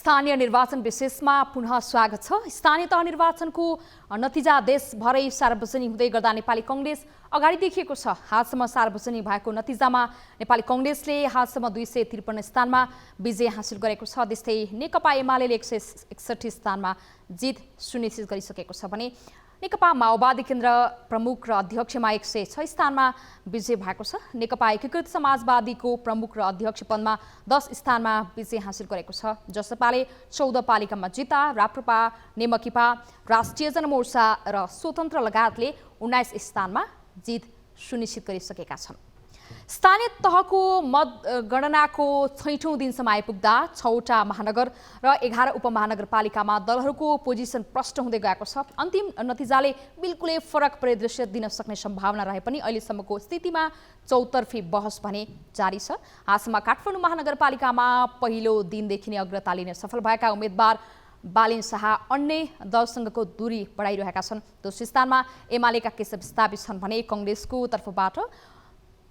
स्थानीय निर्वाचन विशेषमा पुनः स्वागत छ। स्थानीय तह निर्वाचनको नतिजा देशभरै सार्वजनिक हुँदै गर्दा नेपाली कांग्रेस अगाडि देखिएको छ। हालसम्म सार्वजनिक भएको नतिजामा नेपाली कांग्रेसले हालसम्म 253 स्थानमा विजय हासिल गरेको छ। त्यस्तै नेकपा एमालेले 161 स्थानमा जित सुनिश्चित गरिसकेको छ भने नेकपा माओवादी केन्द्र प्रमुख र अध्यक्षमा 106 स्थानमा विजय भएको छ। नेकपा एकीकृत समाजवादीको प्रमुख र अध्यक्ष पदमा 10 स्थानमा विजय हासिल गरेको छ। जसपाले 14 पालिकामा जिता, राप्रपा, नेमकिपा, राष्ट्रिय जनमोर्चा र स्वतन्त्र लगायतले 19 स्थानमा जित सुनिश्चित गरिसकेका छन्। स्थानीय तहको मतगणनाको 6औं दिनसम्म आइपुग्दा 6वटा महानगर र 11 उपमहानगरपालिकामा दलहरूको पोजिसन प्रष्ट हुँदै गएको छ। अन्तिम नतिजाले बिल्कुलै फरक परिदृश्य दिन सक्ने सम्भावना रहे पनि अहिलेसम्मको स्थितिमा चौतर्फी बहस भने जारी छ। आजसम्म काठमाडौँ महानगरपालिकामा पहिलो दिनदेखि नै अग्रता लिन सफल भएका उम्मेद्वार बालिन शाह अन्य दलसँगको दूरी बढाइरहेका छन्। दोस्रो स्थानमा एमालेका केशव स्थापित छन् भने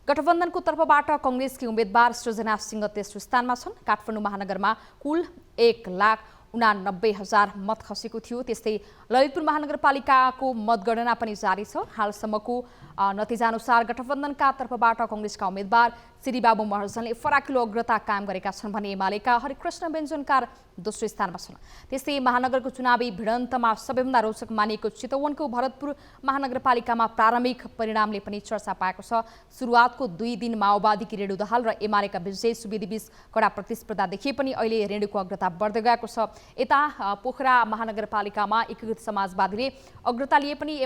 गठबन्धनको तर्फबाट कांग्रेसकी उम्मेद्वार सृजना सिंह तेस्रो स्थानमा छन्। काठमाडौँ महानगरमा कुल 1,89,000 मत खसेको थियो। त्यस्तै ललितपुर महानगरपालिकाको मतगणना पनि जारी छ। हालसम्मको नतिजा अनुसार गठबन्धनका तर्फबाट कांग्रेसका उम्मेद्वार श्रीबाबु महर्जनले फराकिलो अग्रता कायम गरेका छन् भने एमालेका हरिकृष्ण व्यञ्जनकार दोस्रो स्थानमा छन्। त्यस्तै महानगरको चुनावी भिडन्तमा सबैभन्दा रोचक मानिएको चितवनको भरतपुर महानगरपालिकामा प्रारम्भिक परिणामले पनि चर्चा पाएको छ। सुरुवातको 2 दिन माओवादीकी रेणु दाहाल र एमालेका विजय सुवेदीबीच कडा प्रतिस्पर्धा देखिए पनि अहिले रेणुको अग्रता बढ्दै गएको छ। यता पोखरा महानगरपालिकामा एकीकृत समाजवादीले अग्रता लिए पनि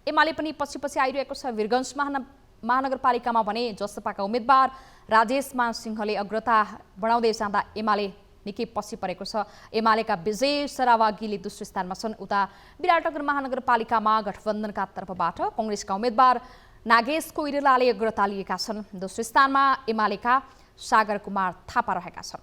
एमाले पनि पछि आइरहेको छ। वीरगञ्ज महानगरपालिकामा भने जसपाका उम्मेद्वार राजेश मान सिंहले अग्रता बढाउँदै जाँदा एमाले निकै पछि परेको छ। एमालेका विजय सरावागीले दोस्रो स्थानमा छन्। उता विराटनगर महानगरपालिकामा गठबन्धनका तर्फबाट कांग्रेसका उम्मेद्वार नागेश कोइरालाले अग्रता लिएका छन्। दोस्रो स्थानमा एमालेका सागर कुमार थापा रहेका छन्।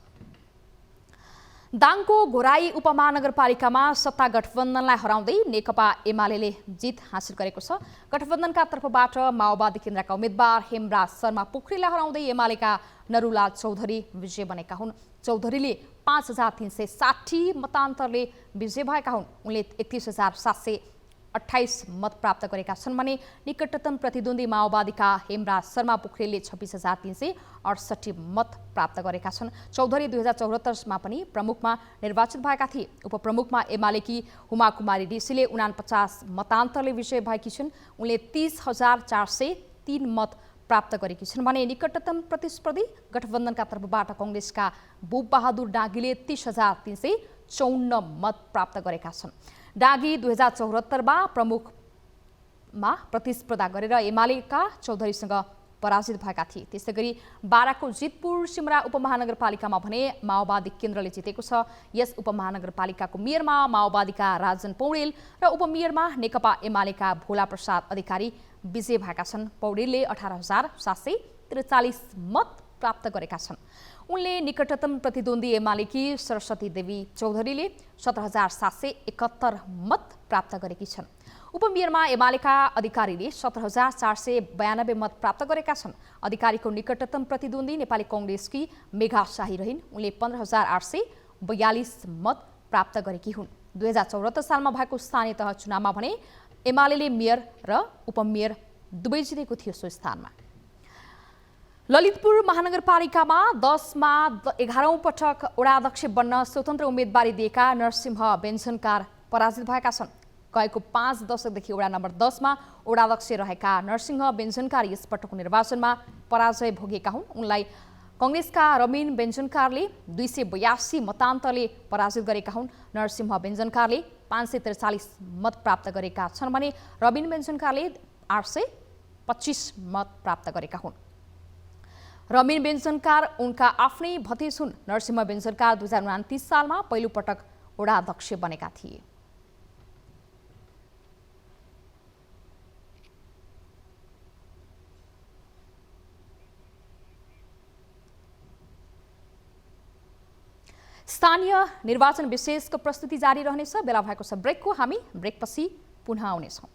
दाङको घोराई उपमहानगरपालिकामा सत्ता गठबन्धनलाई हराउँदै नेकपा एमालेले जित हासिल गरेको छ। गठबन्धनका तर्फबाट माओवादी केन्द्रका उम्मेद्वार हेमराज शर्मा पोखरेललाई हराउँदै एमालेका नरुलाल चौधरी विजय बनेका हुन्। चौधरीले 5,360 मतान्तरले विजय भएका हुन्। उनले 31,728 मत प्राप्त गरेका छन् भने निकटतम प्रतिद्वन्दी माओवादीका हेमराज शर्मा पोखरेलले 26,368 मत प्राप्त गरेका छन्। चौधरी 2074मा पनि प्रमुखमा निर्वाचित भएका थिए। उपप्रमुखमा एमालेकी हुमा कुमारी ऋषिले 49 मतान्तरले विजय भएकी छिन्। उनले 30,403 मत प्राप्त गरेकी छिन् भने निकटतम प्रतिस्पर्धी गठबन्धनका तर्फबाट कांग्रेसका बुप बहादुर डाँगीले 30,354 मत प्राप्त गरेका छन्। डाँगी 2074मा प्रमुखमा प्रतिस्पर्धा गरेर एमालेका चौधरीसँग पराजित भएका थिए। त्यसैगरी बाराको जितपुर सिमरा उपमहानगरपालिकामा भने माओवादी केन्द्रले जितेको छ। यस उपमहानगरपालिकाको मेयरमा माओवादीका राजन पौडेल र उपमेयरमा नेकपा एमालेका भोला प्रसाद अधिकारी विजय भएका छन्। पौडेलले 18,743 मत प्राप्त गरेका छन्। उनले निकटतम प्रतिद्वन्दी एमालेकी सरस्वती देवी चौधरीले 17,771 मत प्राप्त गरेकी छन्। उपमेयरमा एमालेका अधिकारीले 17,492 मत प्राप्त गरेका छन्। अधिकारीको निकटतम प्रतिद्वन्दी नेपाली कांग्रेसकी मेघा शाही रहिन्। उनले 15,842 मत प्राप्त गरेकी हुन्। 2074 सालमा भएको स्थानीय तह चुनावमा भने एमालेले मेयर र उपमेयर दुवै जितेको थियो। सो स्थानमा ललितपुर महानगरपालिकामा 10मा 11औं पटक वडाध्यक्ष बन्न स्वतन्त्र उम्मेदवारी दिएका नरसिंह व्यञ्जनकार पराजित भएका छन्। गएको 5 दशकदेखि वडा नम्बर 10मा वडाध्यक्ष रहेका नरसिंह व्यञ्जनकार यसपटकको निर्वाचनमा पराजय भोगेका हुन्। उनलाई कांग्रेसका रबिन व्यञ्जनकारले 282 मतान्तरले पराजित गरेका हुन्। नरसिंह व्यञ्जनकारले 543 मत प्राप्त गरेका छन् भने रबिन व्यञ्जनकारले 825 मत प्राप्त गरेका हुन्। रबिन व्यञ्जनकार उनका आफ्नै भतिज हुन्। नरसिंह व्यञ्जनकार 2029 सालमा पहिलो पटक वडाध्यक्ष बनेका थिए। स्थानीय निर्वाचन विशेषको प्रस्तुति जारी रहनेछ। बेला भएको छ ब्रेकको। हामी ब्रेकपछि पुनः आउनेछौँ।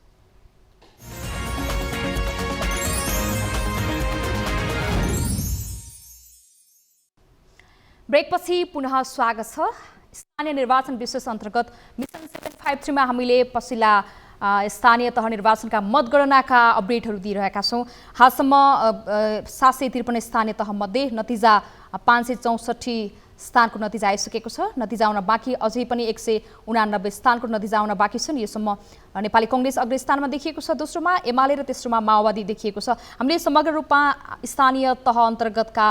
ब्रेकपछि पुनः स्वागत छ। स्थानीय निर्वाचन विशेष अन्तर्गत मिसन 753 मा हामीले पछिल्ला स्थानीय तह निर्वाचनका मतगणनाका अपडेटहरू दिइरहेका छौँ। हालसम्म 753 स्थानीय तह मध्ये नतिजा 564 स्थानको नतिजा आइसकेको छ। नतिजा आउन बाँकी अझै पनि 189 स्थानको नतिजा आउन बाँकी छन्। यसम्म नेपाली कांग्रेस अग्र स्थानमा देखिएको छ, दोस्रोमा एमाले र तेस्रोमा माओवादी देखिएको छ। हामीले समग्र रूपमा स्थानीय तह अन्तर्गतका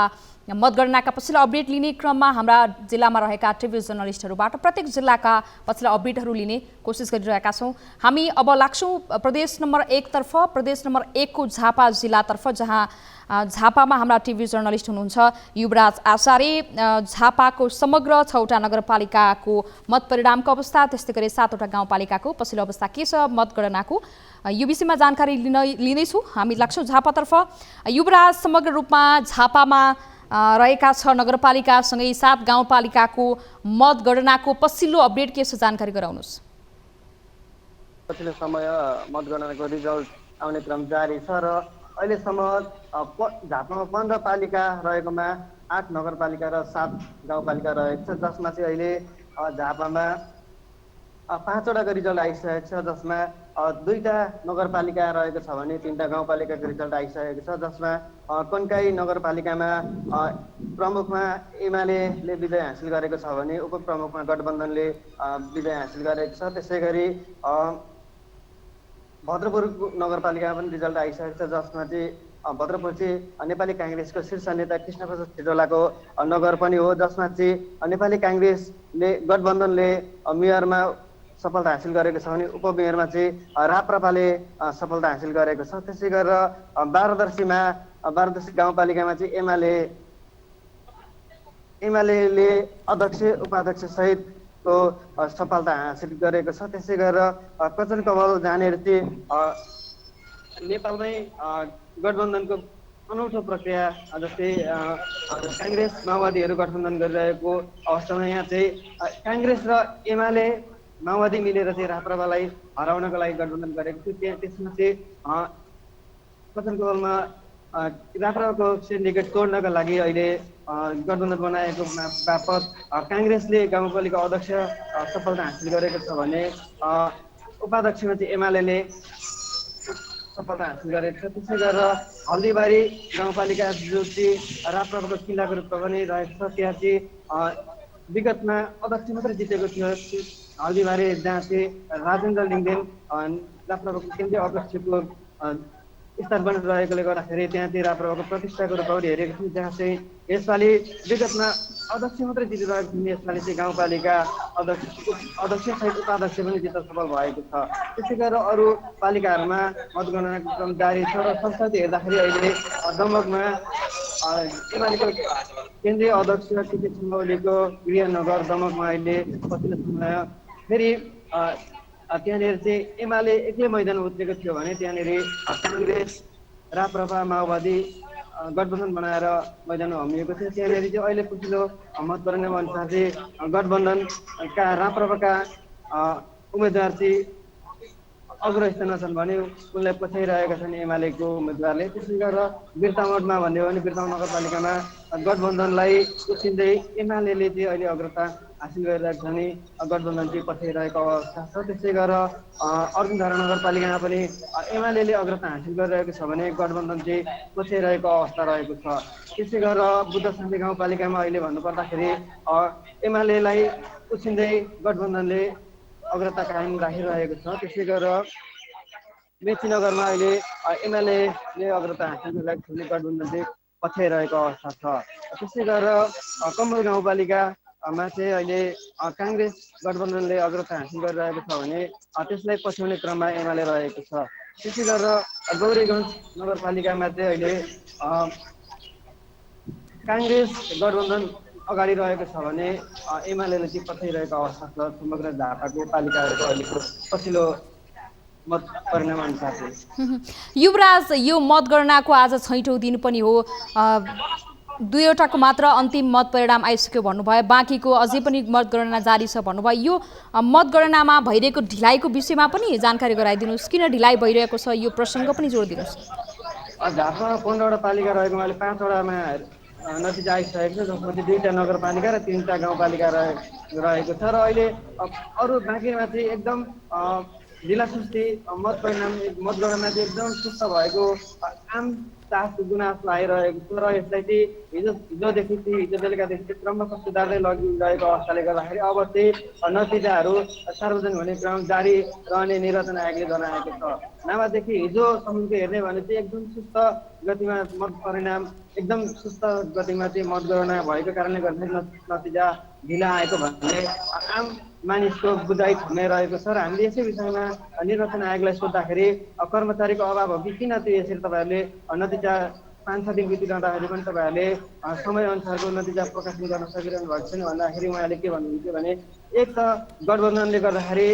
मतगणनाका पछिल्ला अपडेट लिने क्रममा हाम्रा जिल्लामा रहेका टिभी जर्नलिस्टहरूबाट प्रत्येक जिल्लाका पछिल्ला अपडेटहरू लिने कोसिस गरिरहेका छौँ। हामी अब लाग्छौँ प्रदेश नम्बर 1 तर्फ। प्रदेश नम्बर 1 को झापा जिल्लातर्फ, जहाँ झापामा हाम्रा टिभी जर्नलिस्ट हुनुहुन्छ युवराज आचार्य। झापाको समग्र 6वटा नगरपालिकाको मतपरिणामको अवस्था, त्यस्तै गरी 7वटा गाउँपालिकाको पछिल्लो अवस्था के छ मतगणनाको, यो विषयमा जानकारी लिँदैछौँ। हामी लाग्छौँ झापातर्फ। युवराज, समग्र रूपमा झापामा रहेका 6 नगरपालिकासँगै 7 गाउँपालिकाको मतगणनाको पछिल्लो अपडेट के छ, जानकारी गराउनुहोस्। पछिल्लो समय मतगणनाको रिजल्ट आउने क्रम जारी छ र अहिलेसम्म झापामा 15 पालिका रहेकोमा 8 नगरपालिका र 7 गाउँपालिका रहेको छ, जसमा चाहिँ अहिले झापामा 5वटाको रिजल्ट आइसकेको छ, जसमा 2टा नगरपालिका रहेको छ भने 3टा गाउँपालिकाको रिजल्ट आइसकेको छ, जसमा कन्काई नगरपालिकामा प्रमुखमा एमाले विजय हासिल गरेको छ भने उपप्रमुखमा गठबन्धनले विजय हासिल गरेको छ। त्यसै गरी भद्रपुर नगरपालिकामा पनि रिजल्ट आइसकेको छ, जसमा चाहिँ भद्रपुर चाहिँ नेपाली कांग्रेसको शीर्ष नेता कृष्णप्रसाद सिटौलाको नगर पनि हो, जसमा चाहिँ नेपाली कांग्रेसले गठबन्धनले मेयरमा सफलता हासिल गरेको छ भने उपमेयरमा चाहिँ राप्रपाले सफलता हासिल गरेको छ। त्यसै गरेर बारदर्शी गाउँपालिकामा चाहिँ एमाले अध्यक्ष उपाध्यक्ष सहितको सफलता हासिल गरेको छ। त्यसै गरेर कचन कवल जानेर चाहिँ नेपालमै गठबन्धनको अनौठो प्रक्रिया, जस्तै कांग्रेस माओवादीहरू गठबन्धन गरिरहेको अवस्थामा यहाँ चाहिँ कांग्रेस र एमाले माओवादी मिलेर चाहिँ राप्रपालाई हराउनको लागि गठबन्धन गरेको थियो। त्यसमा चाहिँ कचन कवलमा राप्रपाको सिन्डिकेट तोड्नका लागि अहिले गठबन्धन बनाएको बापत कांग्रेसले गाउँपालिका अध्यक्ष सफलता हासिल गरेको छ भने उपाध्यक्षमा चाहिँ एमाले सफलता हासिल गरेको छ। त्यसै गरेर हल्दीबारी गाउँपालिका जो चाहिँ राप्रपाको किल्लाको रूपमा पनि रहेको छ, त्यहाँ चाहिँ विगतमा अध्यक्ष मात्रै जितेको थियो हल्दीबारी, जहाँ चाहिँ राजेन्द्र लिङ्गदेन राप्रपाको केन्द्रीय अध्यक्षको स्तर पनि रहेकोले गर्दाखेरि त्यहाँ चाहिँ राप्रपाको प्रतिष्ठाको रूपमा पनि हेरेको थियो, जहाँ चाहिँ यसपालि विगतमा अध्यक्ष मात्रै जितिरहेको थियो, यसपालि चाहिँ गाउँपालिका अध्यक्ष सहित उपाध्यक्ष पनि जित्न सफल भएको छ। त्यसै गरेर अरू पालिकाहरूमा मतगणनाको क्रम जारी छ र संसद हेर्दाखेरि अहिले दमकमा एमालेको केन्द्रीय अध्यक्ष केपी शर्मा ओलीको गृहनगर दमकमा अहिले पछिल्लो समय फेरि त्यहाँनिर चाहिँ एमाले एक्लै मैदानमा उत्रेको थियो भने त्यहाँनिर कांग्रेस राप्रपा माओवादी गठबन्धन बनाएर मैदानमा हमिएको थियो। त्यहाँनिर चाहिँ अहिले पछिल्लो मतगणना अनुसार चाहिँ गठबन्धनका राप्रपाका उम्मेदवार चाहिँ अग्रस्थानमा छन् भने उनलाई पछ्याइरहेका छन् एमालेको उम्मेदवारले। त्यसै गरेर बिर्तामोडमा भन्यो भने बिर्तामोड नगरपालिकामा गठबन्धनलाई उछिन्दै एमाले चाहिँ अहिले अग्रता हासिल गरिरहेको छ भने गठबन्धन चाहिँ पछ्याइरहेको अवस्था छ। त्यसै गरेर अर्जुनधारा नगरपालिकामा पनि एमाले अग्रता हासिल गरिरहेको छ भने गठबन्धन चाहिँ पछ्याइरहेको अवस्था रहेको छ। त्यसै गरेर बुद्ध शान्ति गाउँपालिकामा अहिले भन्नुपर्दाखेरि एमालेलाई उछिन्दै गठबन्धनले अग्रता कायम राखिरहेको छ। त्यसै गरेर मेचीनगरमा अहिले एमाले अग्रता हासिल गरिरहेको छ भने गठबन्धन चाहिँ पछ्याइरहेको अवस्था छ। त्यसै गरेर कम्बल गाउँपालिकामा चाहिँ अहिले कांग्रेस गठबन्धनले अग्रता हासिल गरिरहेको छ भने त्यसलाई पछ्याउने क्रममा एमाले रहेको छ। त्यसै गरेर गौरीगञ्ज नगरपालिकामा चाहिँ अहिले कांग्रेस गठबन्धन अगाडि रहेको छ भने एमाले चाहिँ पछ्याइरहेको अवस्था छ। समग्र झापाको पालिकाहरूको अहिलेको पछिल्लो मत परिणाम अनुसार युवराज, यो मतगणनाको आज 6औं दिन पनि हो। 2वटाको मात्र अन्तिम मत परिणाम आइसक्यो भन्नुभयो, बाँकीको अझै पनि मतगणना जारी छ भन्नुभयो। यो मतगणनामा भइरहेको ढिलाइको विषयमा पनि जानकारी गराइदिनुहोस्। किन ढिलाइ भइरहेको छ यो प्रसङ्ग पनि जोडिदिनुहोस्। झापामा 15वटा पालिका रहेकोमा अहिले 5वटामा नतिजा आइसकेको छ, जसमा चाहिँ 2टा नगरपालिका र 3टा गाउँपालिका रहेको छ। र अहिले अरू बाँकीमा चाहिँ एकदम जिल्ला समिति मतगणना चाहिँ एकदम सुस्त भएको आम चासो गुनासो आइरहेको छ। र यसलाई चाहिँ हिजो बेलुकादेखि चाहिँ क्रमशः सुधार्दै लगिरहेको अवस्थाले गर्दाखेरि अब चाहिँ नतिजाहरू सार्वजनिक हुने क्रम जारी रहने निर्वाचन आयोगले जनाएको छ। नभएदेखि हिजोसम्मको हेर्ने भने चाहिँ एकदम सुस्त गतिमा मत परिणाम एकदम सुस्त गतिमा चाहिँ मतगणना भएको कारणले गर्दाखेरि नतिजा ढिला आएको भन्ने आम मानिसको बुझाइ छँदै रहेको छ। र हामीले यसै विषयमा निर्वाचन आयोगलाई सोद्धाखेरि कर्मचारीको अभाव हो कि किन त्यो यसरी तपाईँहरूले नतिजा 5-6 दिन बितिरहँदाखेरि पनि तपाईँहरूले समयअनुसारको नतिजा प्रकाशन गर्न सकिरहनु भएको छैन भन्दाखेरि उहाँले के भन्नुहुन्थ्यो भने एक त गठबन्धनले गर्दाखेरि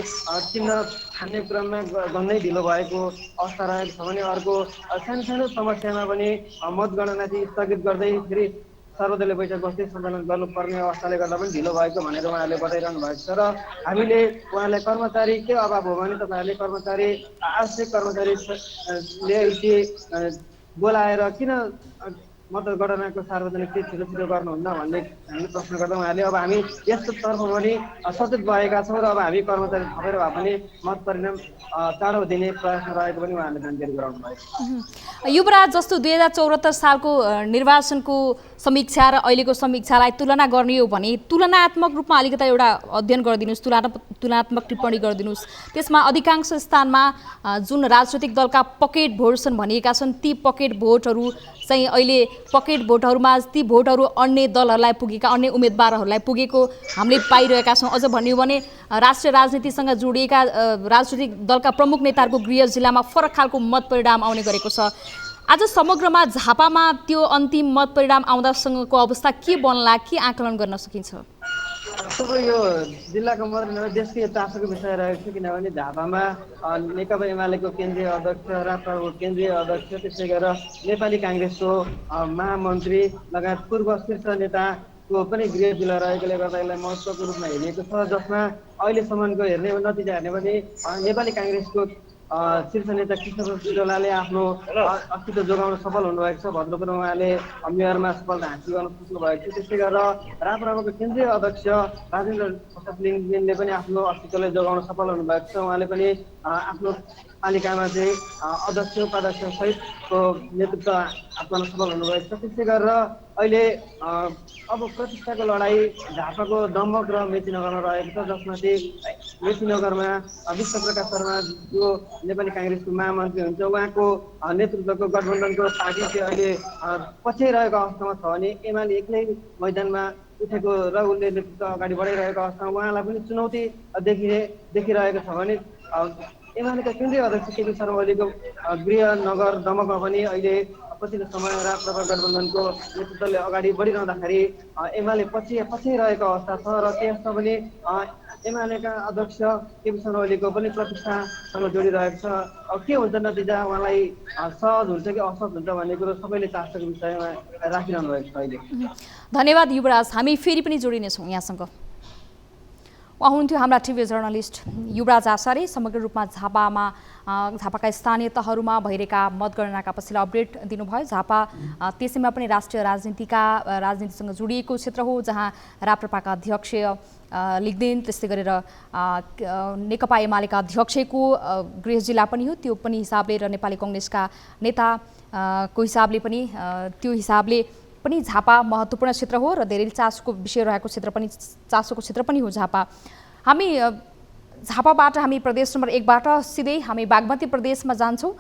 चिन्ह छान्ने क्रममा झन्डै ढिलो भएको अवस्था रहेको छ भने अर्को सानो समस्यामा पनि मतगणना चाहिँ स्थगित गर्दै फेरि सर्वदलीय बैठक बस्दै सञ्चालन गर्नुपर्ने अवस्थाले गर्दा पनि ढिलो भएको भनेर उहाँहरूले बताइरहनु भएको छ। र हामीले उहाँलाई कर्मचारीकै अभाव हो भने तपाईँहरूले कर्मचारी आवश्यक कर्मचारीले बोलाएर किन मतगणनाको सार्वजनिक चाहिँ छिटो गर्नुहुन्न भन्ने हामीले प्रश्न गर्दा उहाँले अब हामी यस्तो तर्फ पनि सचेत भएका छौँ र अब हामी कर्मचारी थपेर भए पनि मत परिणाम चाँडो दिने प्रयासमा रहेको पनि उहाँले जानकारी गराउनु भयो। युवराज, जस्तो 2074 सालको निर्वाचनको समीक्षा र अहिलेको समीक्षालाई तुलना गर्ने हो भने तुलनात्मक रूपमा अलिकता एउटा अध्ययन गरिदिनुहोस्, तुलनात्मक टिप्पणी गरिदिनुहोस्। त्यसमा अधिकांश स्थानमा जुन राजनैतिक दलका पकेट भोट छन् भनिएका छन्, ती पकेट भोटहरू चाहिँ अहिले पकेट भोटहरूमा ती भोटहरू अन्य दलहरूलाई पुगेका, अन्य उम्मेदवारहरूलाई पुगेको हामीले पाइरहेका छौँ। अझ भन्यो भने राष्ट्रिय राजनीतिसँग जोडिएका राजनैतिक दलका प्रमुख नेताहरूको गृह जिल्लामा फरक खालको मत परिणाम आउने गरेको छ। आज समग्रमा झापामा त्यो अन्तिम मत परिणाम आउँदासँगको अवस्था के बन्ला, के आकलन गर्न सकिन्छ? अब यो जिल्लाको मात्रै देशकै चासोको विषय रहेको छ, किनभने झापामा नेकपा एमालेको केन्द्रीय अध्यक्ष, राप्रपाको केन्द्रीय अध्यक्ष, त्यसै गरेर नेपाली काङ्ग्रेसको महामन्त्री लगायत पूर्व शीर्ष नेताको पनि गृह जिल्ला रहेकोले गर्दा यसलाई महत्त्वको रूपमा हेरिएको छ। जसमा अहिलेसम्मको नतिजा हेर्ने भने नेपाली काङ्ग्रेसको शीर्ष नेता कृष्ण सिरोलाले आफ्नो अस्तित्व जोगाउन सफल हुनुभएको छ। भद्रपुरमा उहाँले मेयरमा सफलता हासिल गर्न सक्नुभएको छ। त्यसै गरेर राप्रपाको केन्द्रीय अध्यक्ष राजेन्द्र प्रसाद लिङ्गदेनले पनि आफ्नो अस्तित्वलाई जोगाउन सफल हुनुभएको छ। उहाँले पनि आफ्नो पालिकामा चाहिँ अध्यक्ष उपाध्यक्ष सहितको नेतृत्व गर्न सफल हुनुभएको छ। त्यसै गरेर अहिले अब प्रतिष्ठाको लडाइँ झापाको दमक र मेचीनगरमा रहेको छ, जसमा चाहिँ मेचीनगरमा विश्वप्रकाश शर्मा जो नेपाली काङ्ग्रेसको महामन्त्री हुन्छ, उहाँको नेतृत्वको गठबन्धनको पार्टी चाहिँ अहिले पछ्याइरहेको अवस्थामा छ भने एमाले एक्लै मैदानमा उठेको र उसले नेतृत्व अगाडि बढाइरहेको अवस्थामा उहाँलाई पनि चुनौती देखिरहेको छ भने एमालेका केन्द्रीय अध्यक्ष केपी शर्मा ओलीको गृहनगर दमकमा पनि अहिले पछिल्लो समय राप्रपा गठबन्धनको नेतृत्वले अगाडि बढिरहँदाखेरि एमाले पछ्याइरहेको अवस्था छ। र त्यसमा पनि एमालेका अध्यक्ष केपी शर्मा ओलीको पनि प्रतिष्ठासँग जोडिरहेको छ। अब के हुन्छ नतिजा, उहाँलाई सहज हुन्छ कि असहज हुन्छ भन्ने कुरो सबैले चासोको विषयमा राखिरहनु भएको छ अहिले। धन्यवाद युवराज, हामी फेरि पनि जोडिनेछौँ यहाँसँग। उहाँ हुनुहुन्थ्यो हाम्रा टिभी जर्नलिस्ट युवराज आचार्य। समग्र रूपमा झापाका स्थानीय तहहरूमा भइरहेका मतगणनाका पछिल्लो अपडेट दिनुभयो। झापा त्यसैमा पनि राष्ट्रिय राजनीतिसँग जोडिएको क्षेत्र हो, जहाँ राप्रपाका अध्यक्ष लिग्देन, त्यस्तै गरेर नेकपा एमालेका अध्यक्षको गृह जिल्ला पनि हो, त्यो पनि हिसाबले र नेपाली कङ्ग्रेसका नेताको हिसाबले पनि त्यो हिसाबले पनि झापा महत्त्वपूर्ण क्षेत्र हो र धेरै चासोको विषय रहेको चासोको क्षेत्र पनि हो झापा। हामी झापाबाट हामी प्रदेश नम्बर 1बाट सिधै हामी बागमती प्रदेशमा जान्छौँ।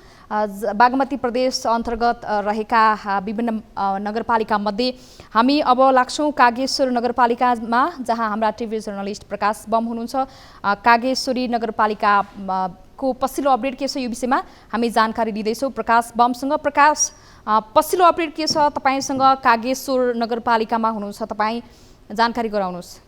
बागमती प्रदेश अन्तर्गत रहेका विभिन्न नगरपालिका मध्ये हामी अब लाग्छौँ कागेश्वरी नगरपालिकामा, जहाँ हाम्रा टिभी जर्नलिस्ट प्रकाश बम हुनुहुन्छ। कागेश्वरी नगरपालिकाको पछिल्लो अपडेट के छ यो विषयमा हामी जानकारी दिँदैछौँ प्रकाश बमसँग। प्रकाश, पछिल्लो अपडेट के छ तपाईसँग? कागेश्वर नगरपालिकामा हुनुहुन्छ तपाईँ, जानकारी गराउनुहोस्।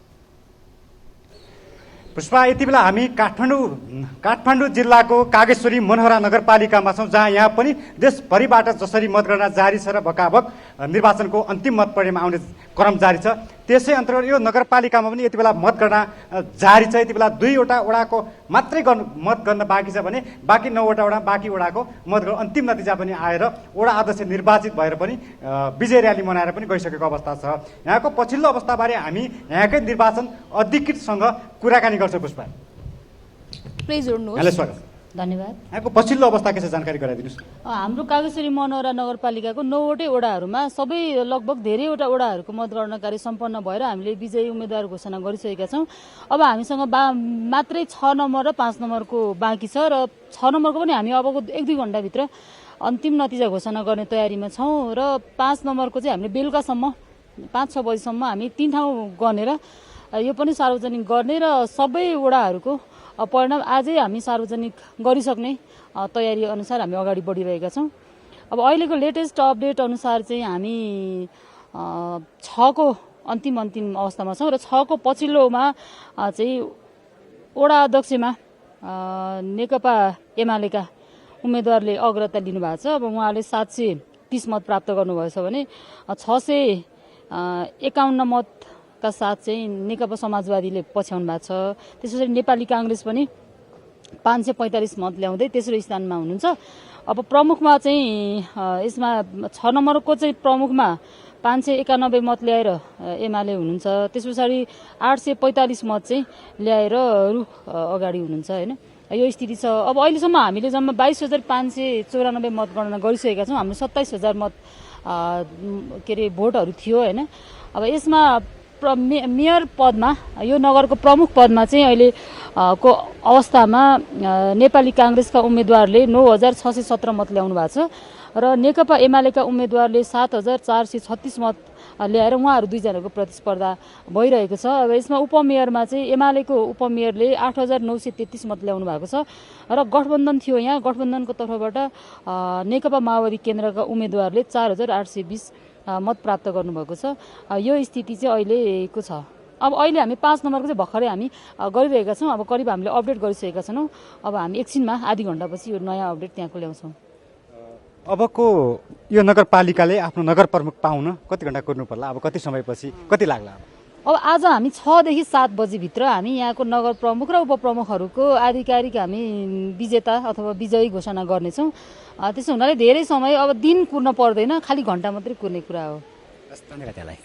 पुष्पा, यति बेला हामी काठमाडौँ जिल्लाको कागेश्वरी मनोहरा नगरपालिकामा छौँ, जहाँ यहाँ पनि देशभरिबाट जसरी मतगणना जारी छ र भकाभक निर्वाचनको अन्तिम मत परिणाम आउने क्रम जारी छ, त्यसै अन्तर्गत यो नगरपालिकामा पनि यति बेला मतगणना जारी छ। यति बेला 2वटा वडाको मात्रै मत गर्न बाँकी छ भने बाँकी 9वटा वडा बाँकी वडाको मतगणना अन्तिम नतिजा पनि आएर वडा अध्यक्ष निर्वाचित भएर पनि विजय र्याली मनाएर पनि गइसकेको अवस्था छ। यहाँको पछिल्लो अवस्थाबारे हामी यहाँकै निर्वाचन अधिकृतसँग कुराकानी गर्छौँ। पुष्पा, प्लिज जोड्नुहोस्। यहाँलाई स्वागत। धन्यवाद। यहाँको पछिल्लो अवस्था के छ जानकारी गराइदिनुहोस्। हाम्रो कागेश्वरी मनोहरा नगरपालिकाको 9वटै वडाहरूमा सबै लगभग धेरैवटा वडाहरूको मतगणना कार्य सम्पन्न भएर हामीले विजयी उम्मेदवार घोषणा गरिसकेका छौँ। अब हामीसँग मात्रै 6 नम्बर र 5 नम्बरको बाँकी छ र 6 नम्बरको पनि हामी अबको 1-2 घण्टाभित्र अन्तिम नतिजा घोषणा गर्ने तयारीमा छौँ र 5 नम्बरको चाहिँ हामीले बेलुकासम्म 5-6 बजीसम्म हामी 3 ठाउँ गनेर यो पनि सार्वजनिक गर्ने र सबै वडाहरूको परिणाम आजै हामी सार्वजनिक गरिसक्ने तयारी अनुसार हामी अगाडि बढिरहेका छौँ। अब अहिलेको लेटेस्ट अपडेट अनुसार चाहिँ हामी 6को अन्तिम अवस्थामा छौँ र 6को पछिल्लोमा चाहिँ वडा अध्यक्षमा नेकपा एमालेका उम्मेदवारले अग्रता लिनुभएको छ। अब उहाँले 730 मत प्राप्त गर्नुभएछ भने 651 मतका साथ चाहिँ नेकपा समाजवादीले पछ्याउनु भएको छ। त्यसैगरी नेपाली काङ्ग्रेस पनि 545 मत ल्याउँदै तेस्रो स्थानमा हुनुहुन्छ। अब प्रमुखमा चाहिँ यसमा 6 नम्बरको चाहिँ प्रमुखमा 591 मत ल्याएर एमाले हुनुहुन्छ। त्यस पछाडि 845 मत चाहिँ ल्याएर अगाडि हुनुहुन्छ होइन। यो स्थिति छ। अब अहिलेसम्म हामीले जम्मा 22,594 मतगणना गरिसकेका छौँ। हाम्रो 27,000 मत के अरे भोटहरू थियो होइन। अब यसमा मेयर पदमा यो नगरको प्रमुख पदमा चाहिँ अहिले को अवस्थामा नेपाली काङ्ग्रेसका उम्मेदवारले 9,617 मत ल्याउनु भएको छ र नेकपा एमालेका उम्मेदवारले 7,436 मत ल्याएर उहाँहरू दुईजनाको प्रतिस्पर्धा भइरहेको छ। अब यसमा उपमेयरमा चाहिँ एमालेको उपमेयरले 8,933 मत ल्याउनु भएको छ र गठबन्धन थियो। यहाँ गठबन्धनको तर्फबाट नेकपा माओवादी केन्द्रका उम्मेदवारले 4,820 मत प्राप्त गर्नुभएको छ। यो स्थिति चाहिँ अहिलेको छ। अब अहिले हामी 5 नम्बरको चाहिँ भर्खरै हामी गरिरहेका छौँ। अब करिब हामीले अपडेट गरिसकेका छौँ। अब हामी एकछिनमा आधी घण्टापछि यो नयाँ अपडेट त्यहाँको ल्याउँछौँ। अबको यो नगरपालिकाले आफ्नो नगर प्रमुख पाउन कति घण्टा कुर्नु पर्ला? अब कति समयपछि कति लाग्ला? अब आज हामी 6 देखि 7 बजीभित्र हामी यहाँको नगर प्रमुख र उपप्रमुखहरूको आधिकारिक हामी विजेता अथवा विजयी घोषणा गर्नेछौँ। त्यसो हुनाले धेरै समय अब दिन कुर्न पर्दैन, खालि घण्टा मात्रै कुर्ने कुरा हो। धन्यवाद त्यसलाई।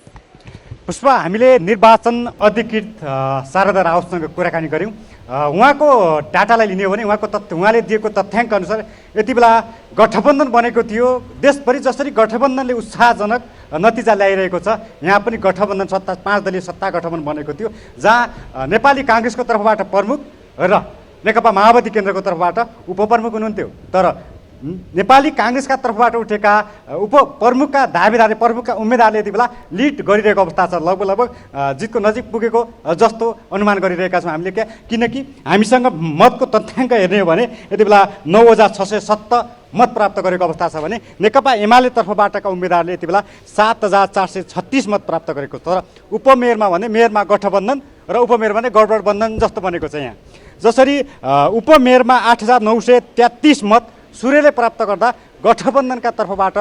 पुष्पा, हामीले निर्वाचन अधिकृत शारदा राउतसँग कुराकानी गऱ्यौँ। उहाँको डाटालाई लिने हो भने उहाँले दिएको तथ्याङ्क अनुसार यति बेला गठबन्धन बनेको थियो। देशभरि जसरी गठबन्धनले उत्साहजनक नतिजा ल्याइरहेको छ, यहाँ पनि गठबन्धन 5 दलीय सत्ता गठबन्धन बनेको थियो, जहाँ नेपाली काङ्ग्रेसको तर्फबाट प्रमुख र नेकपा माओवादी केन्द्रको तर्फबाट उपप्रमुख हुनुहुन्थ्यो। तर नेपाली काङ्ग्रेसका तर्फबाट उठेका उपप्रमुखका दावेदारले प्रमुखका उम्मेदवारले यति बेला लिड गरिरहेको अवस्था छ। लगभग जितको नजिक पुगेको जस्तो अनुमान गरिरहेका छौँ हामीले। किनकि हामीसँग मतको तथ्याङ्क हेर्ने हो भने यति बेला 9,670 मत प्राप्त गरेको अवस्था छ भने नेकपा एमाले तर्फबाटका उम्मेदवारले यति बेला 7,436 मत प्राप्त गरेको छ। तर उपमेयरमा भने मेयरमा गठबन्धन र उपमेयरमा भने गठबन्धन जस्तो बनेको छ। यहाँ जसरी उपमेयरमा 8,933 मत सूर्यले प्राप्त गर्दा गठबन्धनका तर्फबाट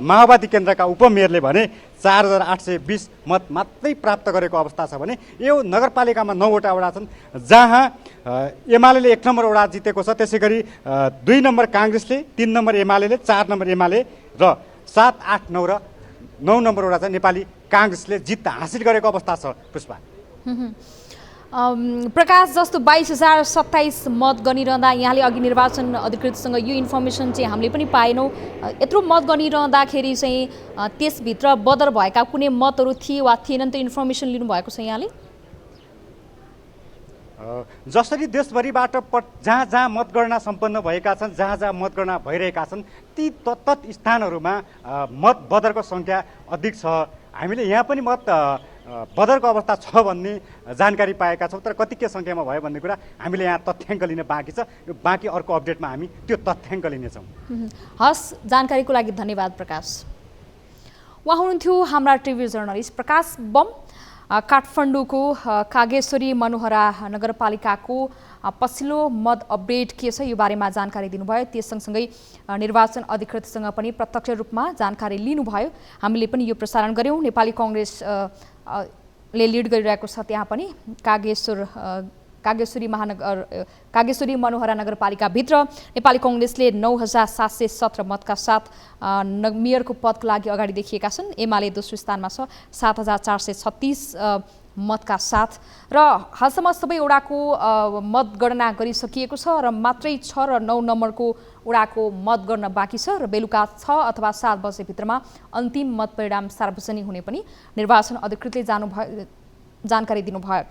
माओवादी केन्द्रका उपमेयरले भने 4,820 मत मात्रै प्राप्त गरेको अवस्था छ भने यो नगरपालिकामा 9वटा वडा छन्, जहाँ एमाले 1 नम्बर वडा जितेको छ। त्यसै गरी 2 नम्बर काङ्ग्रेसले, 3 नम्बर एमाले, 4 नम्बर एमाले र 7, 8, 9 र 9 नम्बर वडा चाहिँ नेपाली काङ्ग्रेसले जित हासिल गरेको अवस्था छ। पुष्पा, प्रकाश, जस्तो 22,027 मत गनिरहँदा यहाँले अघि निर्वाचन अधिकृतसँग यो इन्फर्मेसन चाहिँ हामीले पनि पाएनौँ। यत्रो मत गनिरहँदाखेरि चाहिँ त्यसभित्र बदर भएका कुनै मतहरू थिए वा थिएनन्, त्यो इन्फर्मेसन लिनुभएको छ यहाँले? जसरी देशभरिबाट जहाँ जहाँ मतगणना सम्पन्न भएका छन्, जहाँ जहाँ मतगणना भइरहेका छन्, ती तत्त स्थानहरूमा मत बदरको सङ्ख्या अधिक छ। हामीले यहाँ पनि मत बदरको अवस्था छ भन्ने जानकारी पाएका छौँ। तर कति के सङ्ख्यामा भयो भन्ने कुरा हामीले यहाँ तथ्याङ्क लिन बाँकी छ। यो बाँकी अर्को अपडेटमा हामी त्यो तथ्याङ्क लिनेछौँ। हस्, जानकारीको लागि धन्यवाद प्रकाश। उहाँ हुनुहुन्थ्यो हाम्रा टिभी जर्नलिस्ट प्रकाश बम। काठमाडौँको कागेश्वरी मनोहरा नगरपालिकाको पछिल्लो मत अपडेट के छ यो बारेमा जानकारी दिनुभयो। त्यस सँगसँगै निर्वाचन अधिकृतसँग पनि प्रत्यक्ष रूपमा जानकारी लिनुभयो। हामीले पनि यो प्रसारण गऱ्यौँ। नेपाली काङ्ग्रेस ले लिड गरिरहेको छ। त्यहाँ पनि कागेश्वरी मनोहरा नगरपालिकाभित्र नेपाली कङ्ग्रेसले 9717 मतका साथ मेयरको पदको लागि अगाडि देखिएका छन्। एमाले दोस्रो स्थानमा छ 7436 मतका साथ र हालसम्म सबै वडाको मतगणना गरिसकिएको छ र मात्रै 6 र 9 नम्बरको वडाको मतगणना बाँकी छ र बेलुका 6 अथवा 7 बजेभित्रमा अन्तिम मत परिणाम सार्वजनिक हुने पनि निर्वाचन अधिकृतले जानकारी दिनुभयो।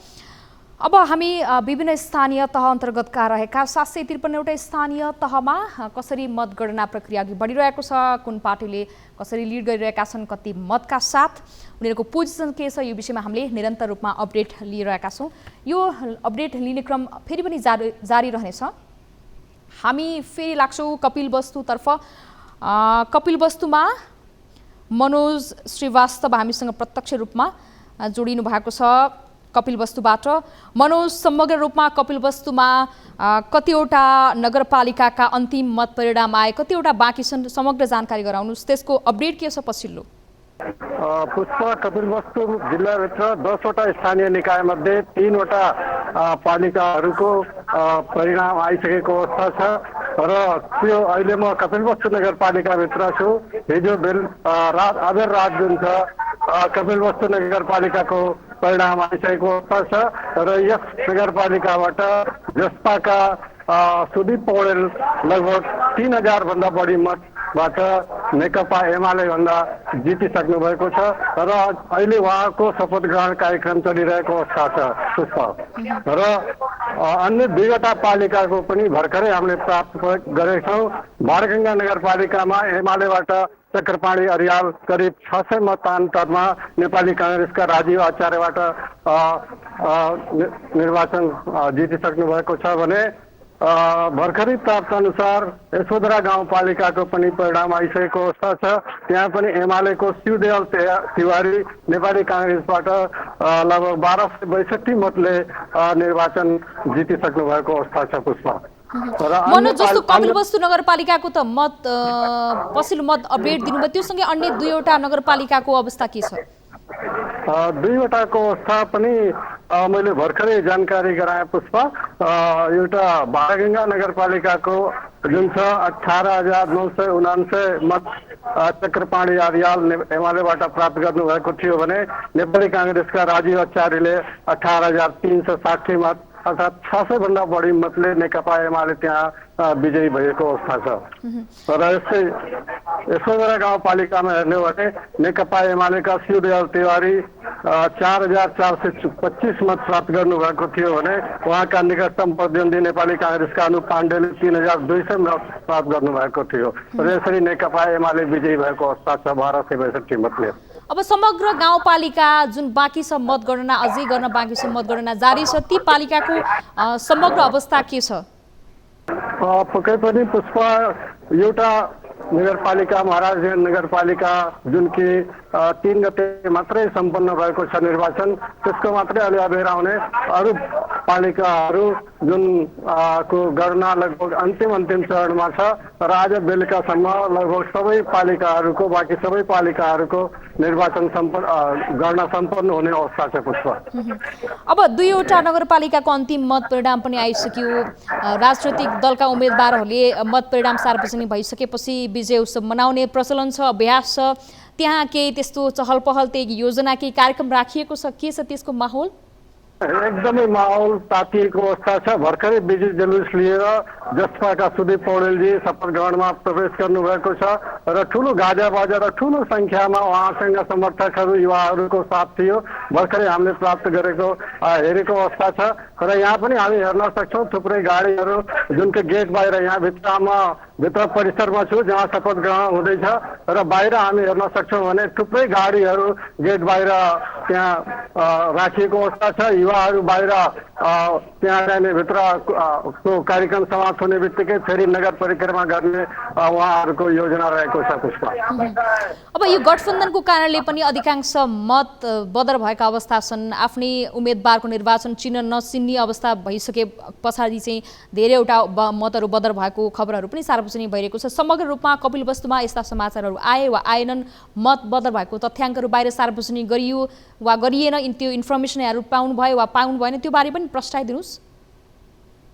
अब हामी विभिन्न स्थानीय तह अन्तर्गतका रहेका 753वटा स्थानीय तहमा कसरी मतगणना प्रक्रिया अघि बढिरहेको छ, कुन पार्टीले कसरी लिड गरिरहेका छन्, कति मतका साथ उनीहरूको पोजिसन के छ, यो विषयमा हामीले निरन्तर रूपमा अपडेट लिइरहेका छौँ। यो अपडेट लिने क्रम फेरि पनि जारी रहनेछ। हामी फेरि लाग्छौँ कपिलवस्तुतर्फ। कपिलवस्तुमा मनोज श्रीवास्तव हामीसँग प्रत्यक्ष रूपमा जोडिनु भएको छ। कपिलवस्तुबाट मनोज, समग्र रूपमा कपिलवस्तुमा कतिवटा नगरपालिकाका अन्तिम मत परिणाम आए, कतिवटा बाँकी छन्, समग्र जानकारी गराउनुहोस्। त्यसको अपडेट के छ पछिल्लो? पुष्पा, कपिलवस्तु जिल्लाभित्र 10वटा स्थानीय निकायमध्ये 3वटा पालिकाहरूको परिणाम आइसकेको अवस्था छ र त्यो अहिले म कपिलवस्तु नगरपालिकाभित्र छु। हिजो अबेर रात जुन छ कपिलवस्तु नगरपालिकाको परिणाम आइसकेको अवस्था छ र यस नगरपालिकाबाट जसपाका सुदीप पौडेल लगभग 3000 भन्दा बढी मतबाट नेकपा एमाले भन्दा जितिसक्नु भएको छ र अहिले उहाँको शपथ ग्रहण कार्यक्रम चलिरहेको अवस्था छ पुष्प। र अन्य 2वटा पालिकाको पनि भर्खरै हामीले प्राप्त गरेका छौँ। भाडगङ्गा नगरपालिकामा एमालेबाट चक्रपाणी अरियाल करिब 600 मतान्तरमा नेपाली काङ्ग्रेसका राजीव आचार्यबाट निर्वाचन जितिसक्नु भएको छ भने भर्खरै प्राप्त अनुसार यशोधरा गाउँपालिकाको पनि परिणाम आइसकेको अवस्था छ। त्यहाँ पनि एमालेको शिवदयाल तिवारी नेपाली काङ्ग्रेसबाट लगभग 1262 मतले निर्वाचन जितिसक्नु भएको अवस्था छ पुष्पा। मनोज, जस्तो कपिलवस्तु नगरपालिकाको त पछिल्लो मत अपडेट दिनुभयो, त्योसँगै अन्य 2वटा नगरपालिकाको अवस्था के छ? 2वटाको अवस्था पनि मैले भर्खरै जानकारी गराएँ पुष्पा। एउटा भाडगङ्गा नगरपालिकाको जुन छ 18,979 मत चक्रपाणी आर्याल एमालेबाट प्राप्त गर्नुभएको थियो भने नेपाली काङ्ग्रेसका राजीव आचार्यले 18,360 मत अर्थात् 600 भन्दा बढी मतले नेकपा एमाले त्यहाँ विजयी भएको अवस्था छ। र यस्तै यशोधरा गाउँपालिकामा हेर्ने हो भने नेकपा एमालेका शिवदयाल तिवारी 4425 मत प्राप्त गर्नुभएको थियो भने उहाँका निकटतम प्रतिद्वन्दी नेपाली काङ्ग्रेसका अनु पाण्डेले 3200 मत प्राप्त गर्नुभएको थियो र यसरी नेकपा एमाले विजयी भएको अवस्था छ 1262 मतले। अब समग्र गाउँपालिका जुन बाँकी छ मतगणना, अझै गर्न बाँकी छ, मतगणना जारी छ, ती पालिकाको समग्र अवस्था के छ? पक्कै पनि पुष्पा एउटा नगरपालिका महाराज नगरपालिका जुन कि 3 गते मात्रै सम्पन्न भएको छ निर्वाचन, त्यसको मात्रै अलि अबेर आउने अरू पालिकाहरू जुन को गणना लगभग अन्तिम चरणमा छ र आज बेलुकासम्म लगभग सबै पालिकाहरूको बाँकी सबै पालिकाहरूको निर्वाचन गणना सम्पन्न हुने अवस्था छ पुष्प। अब 2वटा नगरपालिकाको अन्तिम मत परिणाम पनि आइसक्यो। राजनैतिक दलका उम्मेदवारहरूले मत परिणाम सार्वजनिक भइसकेपछि विजय उत्सव मनाउने प्रचलन छ, अभ्यास छ। त्यहाँ केही त्यस्तो चहल पहल, त्यही योजना, केही कार्यक्रम राखिएको छ, के छ त्यसको माहौल? एकदमै माहौल तातिएको अवस्था छ। भर्खरै विजय जुलुस लिएर जसपाका सुदीप पौडेलजी शपथ ग्रहणमा प्रवेश गर्नुभएको छ र ठुलो गाजा बाजा र ठुलो सङ्ख्यामा उहाँसँग समर्थकहरू युवाहरूको साथ थियो। भर्खरै हामीले प्राप्त गरेको हेरेको अवस्था छ र यहाँ पनि हामी हेर्न सक्छौँ थुप्रै गाडीहरू जुनको गेट बाहिर यहाँ भित्र परिसरमा छु जहाँ शपथ ग्रहण हुँदैछ र बाहिर हामी हेर्न सक्छौँ भने थुप्रै गाडीहरू गेट बाहिर त्यहाँ राखिएको अवस्था छ। युवाहरू बाहिर त्यहाँ जाने भित्रको कार्यक्रम समाप्त हुने बित्तिकै फेरि नगर परिक्रमा गर्ने उहाँहरूको योजना रहेको भएको छ पुष्पा। अब यो गठबन्धनको कारणले पनि अधिकांश मत बदर भएका अवस्था छन्। आफ्नै उम्मेदवारको निर्वाचन चिन्ह नचिन्ने अवस्था भइसके पछाडि चाहिँ धेरैवटा मतहरू बदर भएको खबरहरू पनि सार्वजनिक भइरहेको छ। समग्र रूपमा कपिलवस्तुमा यस्ता समाचारहरू आए वा आएनन्, मत बदर भएको तथ्याङ्कहरू बाहिर सार्वजनिक गरियो वा गरिएन, त्यो इन्फर्मेसनहरू पाउनुभयो वा पाउनु भएन, त्यो बारे पनि प्रस्ताइदिनुहोस्।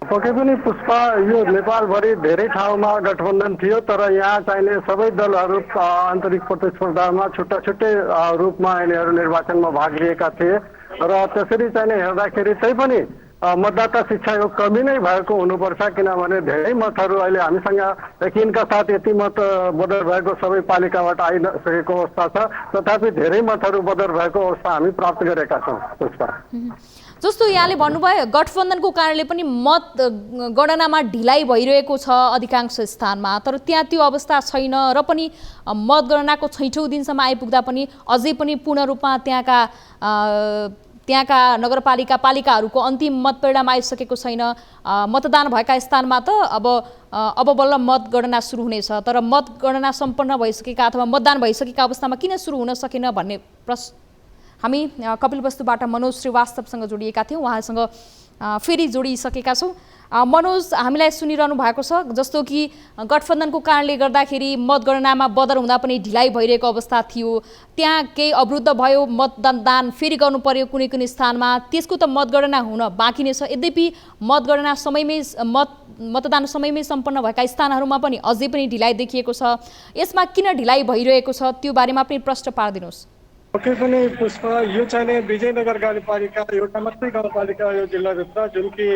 पक्कै पनि पुष्पा, यो नेपालभरि धेरै ठाउँमा गठबन्धन थियो, तर यहाँ चाहिने सबै दलहरू आन्तरिक प्रतिस्पर्धामा छुट्टा छुट्टै रूपमा यिनीहरू निर्वाचनमा भाग लिएका थिए र त्यसरी चाहिने हेर्दाखेरि त्यही पनि मतदाता शिक्षाको कमी नै भएको हुनुपर्छ, किनभने धेरै मतहरू अहिले हामीसँग यकिनका साथ यति मत बदर भएको सबै पालिकाबाट आइसकेको अवस्था छ, तथापि धेरै मतहरू बदर भएको अवस्था हामी प्राप्त गरेका छौँ पुष्पा। जस्तो यहाँले भन्नुभयो गठबन्धनको कारणले पनि मत गणनामा ढिलाइ भइरहेको छ अधिकांश स्थानमा, तर त्यहाँ त्यो अवस्था छैन र पनि मतगणनाको 6औं दिनसम्म आइपुग्दा पनि अझै पनि पूर्ण रूपमा त्यहाँका नगरपालिका पालिकाहरूको अन्तिम मत परिणाम आइसकेको छैन। मतदान भएका स्थानमा त अब बल्ल मतगणना सुरु हुनेछ, तर मतगणना सम्पन्न भइसकेका अथवा मतदान भइसकेका अवस्थामा किन सुरु हुन सकेन भन्ने प्रश्न हामी कपिलवस्तुबाट मनोज श्रीवास्तवसँग जोडिएका थियौँ, उहाँसँग फेरि जोडिसकेका छौँ। मनोज, हामीलाई सुनिरहनु भएको छ, जस्तो कि गठबन्धनको कारणले गर्दाखेरि मतगणनामा बदर हुँदा पनि ढिलाइ भइरहेको अवस्था थियो, त्यहाँ केही अवरुद्ध भयो, मतदान फेरि गर्नु पर्यो कुनै कुनै स्थानमा, त्यसको त मतगणना हुन बाँकी नै छ। यद्यपि मतगणना मतदान समयमै सम्पन्न भएका स्थानहरूमा पनि अझै पनि ढिलाइ देखिएको छ। यसमा किन ढिलाइ भइरहेको छ त्यो बारेमा पनि प्रश्न पारिदिनुहोस्। पक्कै पनि पुष्पा, यो चाहिँ विजयनगर गाउँपालिका एउटा मात्रै गाउँपालिका यो जिल्लाभित्र जुन कि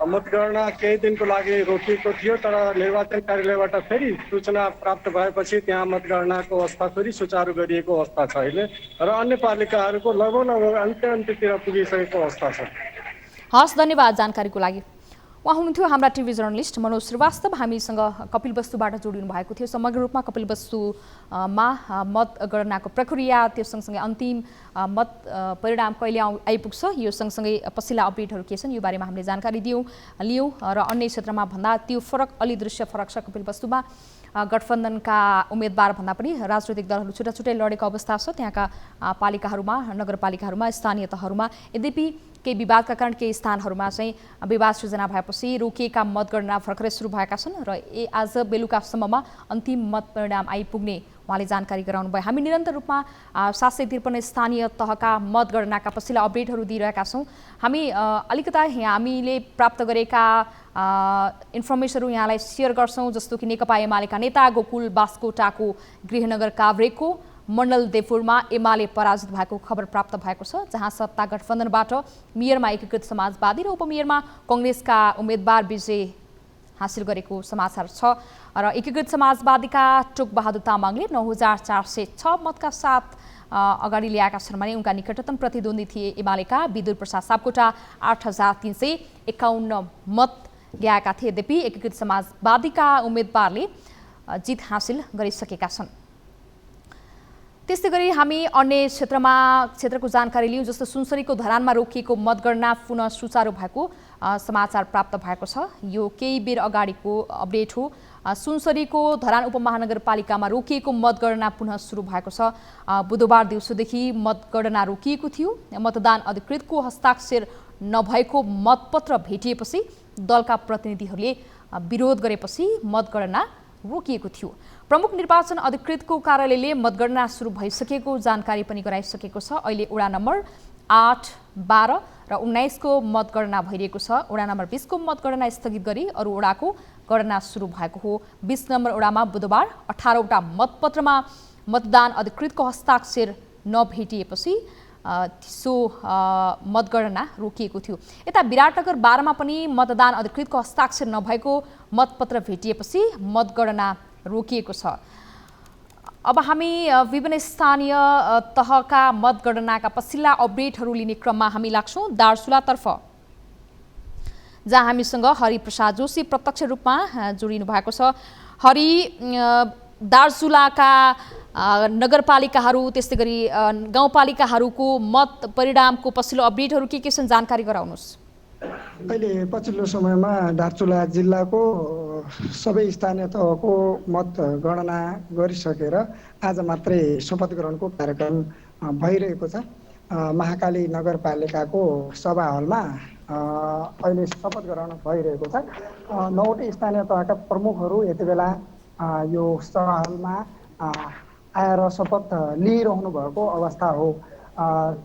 मतगणना केही दिनको लागि रोकिएको थियो, तर निर्वाचन कार्यालयबाट फेरि सूचना प्राप्त भएपछि त्यहाँ मतगणनाको अवस्था फेरि सुचारू गरिएको अवस्था छ अहिले, र अन्य पालिकाहरूको लगभग अन्त्यतिर पुगिसकेको अवस्था छ। हस्, धन्यवाद जानकारीको लागि। उहाँ हुनुहुन्थ्यो हाम्रा टिभी जर्नलिस्ट मनोज श्रीवास्तव, हामीसँग कपिलवस्तुबाट जोडिनु भएको थियो। समग्र रूपमा कपिलवस्तुमा मतगणनाको प्रक्रिया, त्यो सँगसँगै अन्तिम मत परिणाम कहिले आइपुग्छ, यो सँगसँगै पछिल्ला अपडेटहरू के छन् यो बारेमा हामीले जानकारी लियौँ र अन्य क्षेत्रमा भन्दा त्यो फरक अलि दृश्य फरक छ। कपिलवस्तुमा गठबन्धनका उम्मेदवार भन्दा पनि राजनैतिक दलहरू छुट्टा छुट्टै लडेको अवस्था छ त्यहाँका पालिकाहरूमा, नगरपालिकाहरूमा, स्थानीय तहहरूमा। यद्यपि केही विवादका कारण केही स्थानहरूमा चाहिँ विवाद सृजना भएपछि रोकिएका मतगणना भर्खरै सुरु भएका छन् र आज बेलुकासम्ममा अन्तिम मत परिणाम आइपुग्ने उहाँले जानकारी गराउनु भयो। हामी निरन्तर रूपमा 753 स्थानीय तहका मतगणनाका पछिल्ला अपडेटहरू दिइरहेका छौँ। हामी अलिकता हामीले प्राप्त गरेका इन्फर्मेसनहरू यहाँलाई सेयर गर्छौँ, जस्तो कि नेकपा एमालेका नेता गोकुल बास्कोटाको गृहनगर काभ्रेको मण्डल देवपुरमा एमाले पराजित भएको खबर प्राप्त भएको छ, जहाँ सत्ता गठबन्धनबाट मेयरमा एकीकृत समाजवादी र उपमेयरमा कङ्ग्रेसका उम्मेदवार विजय हासिल गरेको समाचार छ र एकीकृत समाजवादीका टोकबहादुर तामाङले 9406 मतका साथ अगाडि ल्याएका छन् भने उनका निकटतम प्रतिद्वन्दी थिए एमालेका विदुर प्रसाद सापकोटा 8351 मत ल्याएका थिए। यद्यपि एकीकृत समाजवादीका उम्मेदवारले जित हासिल गरिसकेका छन्। त्यस्तै गरी हामी अन्य क्षेत्रको जानकारी लियौँ, जस्तो सुनसरीको धरानमा रोकिएको मतगणना पुनः सुचारू भएको समाचार प्राप्त भएको छ। यो केही बेर अगाडिको अपडेट हो। सुनसरीको धरान उपमहानगरपालिकामा रोकिएको मतगणना पुनः सुरु भएको छ। बुधबार दिउँसोदेखि मतगणना रोकिएको थियो। मतदान अधिकृतको हस्ताक्षर नभएको मतपत्र भेटिएपछि दलका प्रतिनिधिहरूले विरोध गरेपछि मतगणना रोकिएको थियो। प्रमुख निर्वाचन अधिकृतको कार्यालयले मतगणना सुरु भइसकेको जानकारी पनि गराइसकेको छ। अहिले वडा नम्बर 8, 12 र 19 को मतगणना भइरहेको छ। वडा नम्बर 20 को मतगणना स्थगित गरी अरू वडाको गणना सुरु भएको हो। 20 नम्बर वडामा बुधबार 18वटा मतपत्रमा मतदान अधिकृतको हस्ताक्षर नभेटिएपछि सो मतगणना रोकिएको थियो। यता विराटनगर 12 मा पनि मतदान अधिकृतको हस्ताक्षर नभएको मतपत्र भेटिएपछि मतगणना रोकिएको छ। अब हामी विभिन्न स्थानीय तहका मतगणनाका पछिल्ला अपडेटहरू लिने क्रममा हामी लाग्छौँ दार्चुलातर्फ, जहाँ हामीसँग हरिप्रसाद जोशी प्रत्यक्ष रूपमा जोडिनु भएको छ। हरि, दार्चुलाका नगरपालिकाहरू त्यस्तै गरी गाउँपालिकाहरूको मत परिणामको पछिल्लो अपडेटहरू के छन् जानकारी गराउनुहोस्। अहिले पछिल्लो समयमा दार्चुला जिल्लाको सबै स्थानीय तहको मत गणना गरिसकेर आज मात्रै शपथ ग्रहणको कार्यक्रम भइरहेको छ। महाकाली नगरपालिकाको सभा हलमा अहिले शपथ ग्रहण भइरहेको छ। 9वटै स्थानीय तहका प्रमुखहरू यति बेला यो सभा हलमा आएर शपथ लिइरहनु भएको अवस्था हो।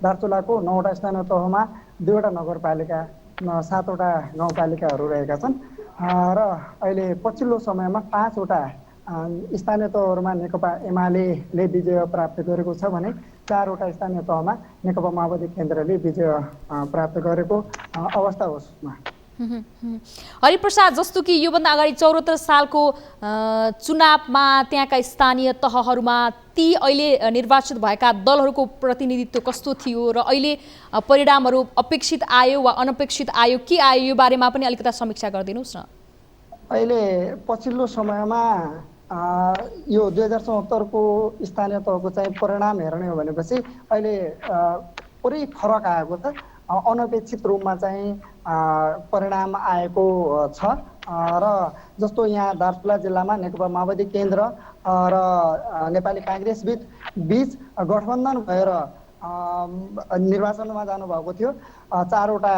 दार्चुलाको 9वटा स्थानीय तहमा 2वटा नगरपालिका 7वटा गाउँपालिकाहरू रहेका छन् र अहिले पछिल्लो समयमा 5वटा स्थानीय तहहरूमा नेकपा एमाले विजय प्राप्त गरेको छ भने 4वटा स्थानीय तहमा नेकपा माओवादी केन्द्रले विजय प्राप्त गरेको अवस्था हो। हरिप्रसाद, जस्तो कि योभन्दा अगाडि 74 सालको चुनावमा त्यहाँका स्थानीय तहहरूमा ती अहिले निर्वाचित भएका दलहरूको प्रतिनिधित्व कस्तो थियो र अहिले परिणामहरू अपेक्षित आयो वा अनपेक्षित आयो के आयो, यो बारेमा पनि अलिकता समीक्षा गरिदिनुहोस् न। अहिले पछिल्लो समयमा यो 2074 को स्थानीय तहको चाहिँ परिणाम हेर्ने हो भनेपछि अहिले पुरै फरक आएको छ। अनपेक्षित रूपमा चाहिँ परिणाम आएको छ र जस्तो यहाँ दार्चुला जिल्लामा नेकपा माओवादी केन्द्र र नेपाली काङ्ग्रेस बीच गठबन्धन भएर निर्वाचनमा जानुभएको थियो। 4वटा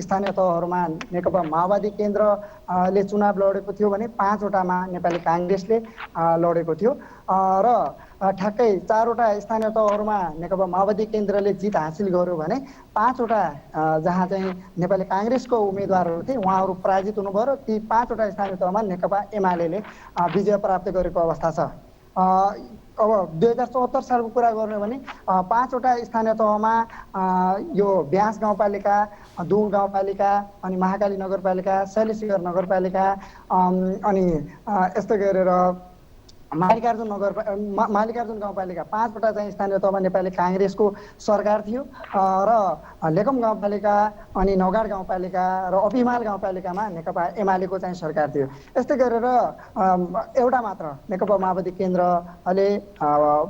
स्थानीय तहहरूमा नेकपा माओवादी केन्द्रले चुनाव लडेको थियो भने 5वटामा नेपाली काङ्ग्रेसले लडेको थियो र ठ्याक्कै 4वटा स्थानीय तहहरूमा नेकपा माओवादी केन्द्रले जित हासिल गर्यो भने 5वटा जहाँ चाहिँ नेपाली काङ्ग्रेसको उम्मेदवारहरू थिए उहाँहरू पराजित हुनुभयो र ती 5वटा स्थानीय तहमा नेकपा एमाले विजय प्राप्त गरेको अवस्था छ। अब 2074 सालको कुरा गर्ने भने 5वटा स्थानीय तहमा यो ब्यास गाउँपालिका, दुङ गाउँपालिका, अनि महाकाली नगरपालिका, शैलेशिखर नगरपालिका, अनि यस्तै गरेर मालिकार्जुन गाउँपालिका 5वटा चाहिँ स्थानीय तहमा नेपाली काङ्ग्रेसको सरकार थियो र लेकम गाउँपालिका अनि नौगाड गाउँपालिका र अभिमाल गाउँपालिकामा नेकपा एमालेको चाहिँ सरकार थियो। यस्तै गरेर एउटा मात्र नेकपा माओवादी केन्द्रले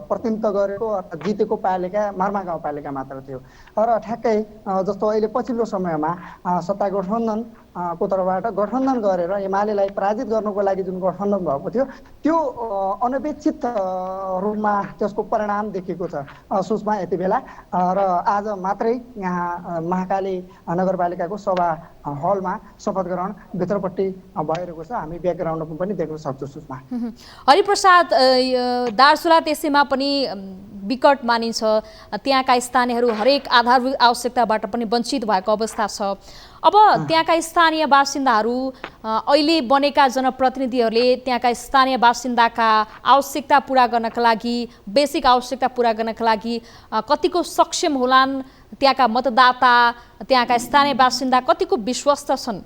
प्रतिनिधित्व गरेको अर्थात् जितेको पालिका मार्मा गाउँपालिका मात्र थियो र ठ्याक्कै जस्तो अहिले पछिल्लो समयमा सत्ता गठबन्धन को तर्फबाट गठबन्धन गरेर एमालेलाई पराजित गर्नको लागि जुन गठबन्धन भएको थियो त्यो अनपेक्षित रूपमा त्यसको परिणाम देखेको छ सुषमा यति बेला र आज मात्रै यहाँ महाकाली नगरपालिकाको सभा हलमा शपथ ग्रहण भित्रपट्टि भइरहेको छ। हामी ब्याकग्राउन्डमा पनि देख्न सक्छौँ सुषमा। हरिप्रसाद, दार्चुला त्यसैमा पनि विकट मानिन्छ। त्यहाँका स्थानीयहरू हरेक आधारभूत आवश्यकताबाट पनि वञ्चित भएको अवस्था छ। अब त्यहाँका स्थानीय बासिन्दाहरू अहिले बनेका जनप्रतिनिधिहरूले त्यहाँका स्थानीय बासिन्दाका आवश्यकता पुरा गर्नका लागि, बेसिक आवश्यकता पुरा गर्नका लागि कतिको सक्षम होलान्? त्यहाँका मतदाता, त्यहाँका स्थानीय बासिन्दा कतिको विश्वस्त छन्?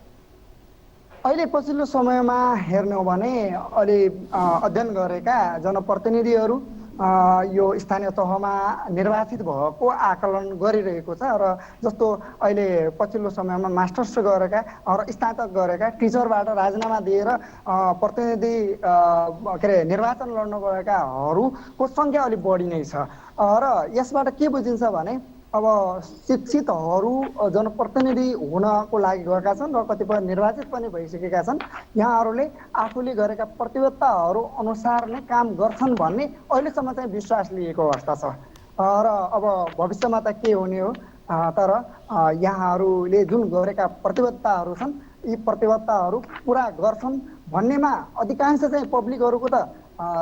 अहिले पछिल्लो समयमा हेर्ने हो भने अलि अध्ययन गरेका जनप्रतिनिधिहरू यो स्थानीय तहमा निर्वाचित भएको आकलन गरिरहेको छ र जस्तो अहिले पछिल्लो समयमा मास्टर्स गरेका र स्नातक गरेका टिचरबाट राजीनामा दिएर प्रतिनिधि निर्वाचन लड्न गएकाहरूको सङ्ख्या अलिक बढी नै छ र यसबाट के बुझिन्छ भने अब शिक्षितहरू जनप्रतिनिधि हुनको लागि गएका छन् र कतिपय निर्वाचित पनि भइसकेका छन्। यहाँहरूले आफूले गरेका प्रतिबद्धताहरू अनुसार नै काम गर्छन् भन्ने अहिलेसम्म चाहिँ विश्वास लिएको अवस्था छ र अब भविष्यमा त के हुने हो, तर यहाँहरूले जुन गरेका प्रतिबद्धताहरू छन् यी प्रतिबद्धताहरू पुरा गर्छन् भन्नेमा अधिकांश चाहिँ पब्लिकहरूको त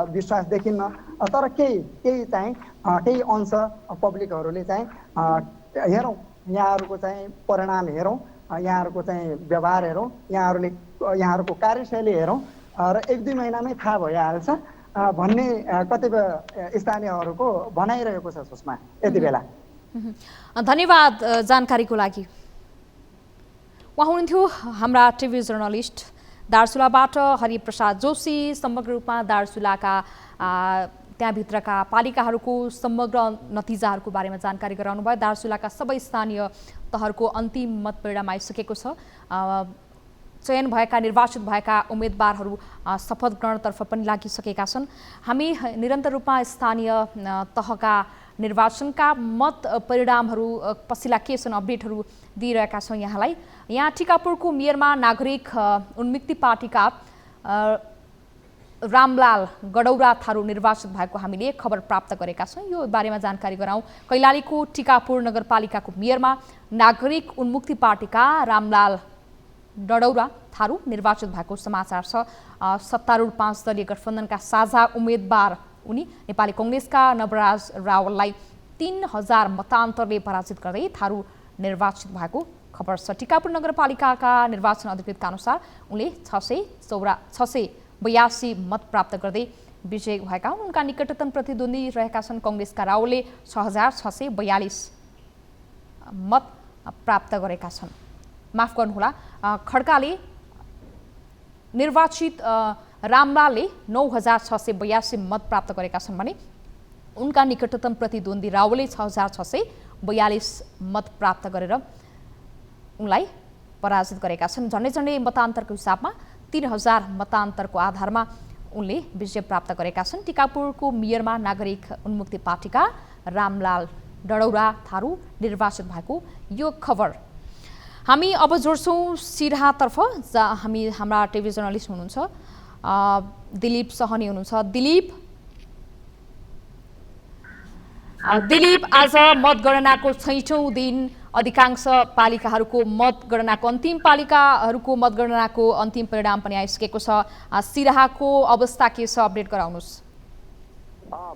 विश्वास देखिन्न, तर केही चाहिँ केही अंश पब्लिकहरूले चाहिँ हेरौँ, यहाँहरूको चाहिँ परिणाम हेरौँ, यहाँहरूको चाहिँ व्यवहार हेरौँ, यहाँहरूको कार्यशैली हेरौँ र 1-2 महिनामै थाहा भइहाल्छ भन्ने कतिपय स्थानीयहरूको भनाइरहेको छ सुषमा यति बेला। धन्यवाद जानकारीको लागि। उहाँ हुनुहुन्थ्यो हाम्रा टिभी जर्नलिस्ट दार्चुलाबाट हरिप्रसाद जोशी। समग्र रूपमा दार्चुलाका त्यहाँभित्रका पालिकाहरूको समग्र नतिजाहरूको बारेमा जानकारी गराउनु भयो। दार्चुलाका सबै स्थानीय तहहरूको अन्तिम मतपरिणाम आइसकेको छ। चयन भएका निर्वाचित भएका उम्मेदवारहरू शपथ ग्रहणतर्फ पनि लागिसकेका छन्। हामी निरन्तर रूपमा स्थानीय तहका निर्वाचनका मत परिणामहरू पछिल्ला के छन् अपडेटहरू दिइरहेका छौँ यहाँलाई। यहाँ टिकापुरको मेयरमा नागरिक उन्मुक्ति पार्टीका रामलाल गडौरा थारू निर्वाचित भएको हामीले खबर प्राप्त गरेका छौँ। यो बारेमा जानकारी गराउँ। कैलालीको टिकापुर नगरपालिकाको मेयरमा नागरिक उन्मुक्ति पार्टीका रामलाल डडौरा थारू निर्वाचित भएको समाचार छ। सत्तारूढ 5 दलीय गठबन्धनका साझा उम्मेदवार उनी नेपाली कांग्रेसका नवराज रावललाई 3000 मतान्तरले पराजित गर्दै थारू निर्वाचित भएको खबर छ। टिकापुर नगरपालिकाका निर्वाचन अधिकृतका अनुसार उनले 682 मत प्राप्त गर्दै विजय भएका हुन्। उनका निकटतम प्रतिद्वन्दी रहेका छन् कांग्रेसका रावलले 6642 मत प्राप्त गरेका छन्। माफ गर्नुहोला, खड्काले निर्वाचित रामलालले 9682 मत प्राप्त गरेका छन् भने उनका निकटतम प्रतिद्वन्दी रावलले 6642 मत प्राप्त गरेर उनलाई पराजित गरेका छन्। झन्डै झन्डै मतान्तरको हिसाबमा 3000 मतान्तरको आधारमा उनले विजय प्राप्त गरेका छन्। टिकापुरको मेयरमा नागरिक उन्मुक्ति पार्टीका रामलाल डडौरा थारू निर्वाचित भएको यो खबर। हामी अब जोड्छौँ सिराहातर्फ, जहाँ हाम्रा टिभी जर्नलिस्ट हुनुहुन्छ दिलीप सहनी हुनुहुन्छ। दिलीप, आज मतगणनाको 6औं दिन अधिकांश पालिकाहरूको मतगणनाको अन्तिम परिणाम पनि आइसकेको छ। सिराहाको अवस्था के छ, अपडेट गराउनुहोस्।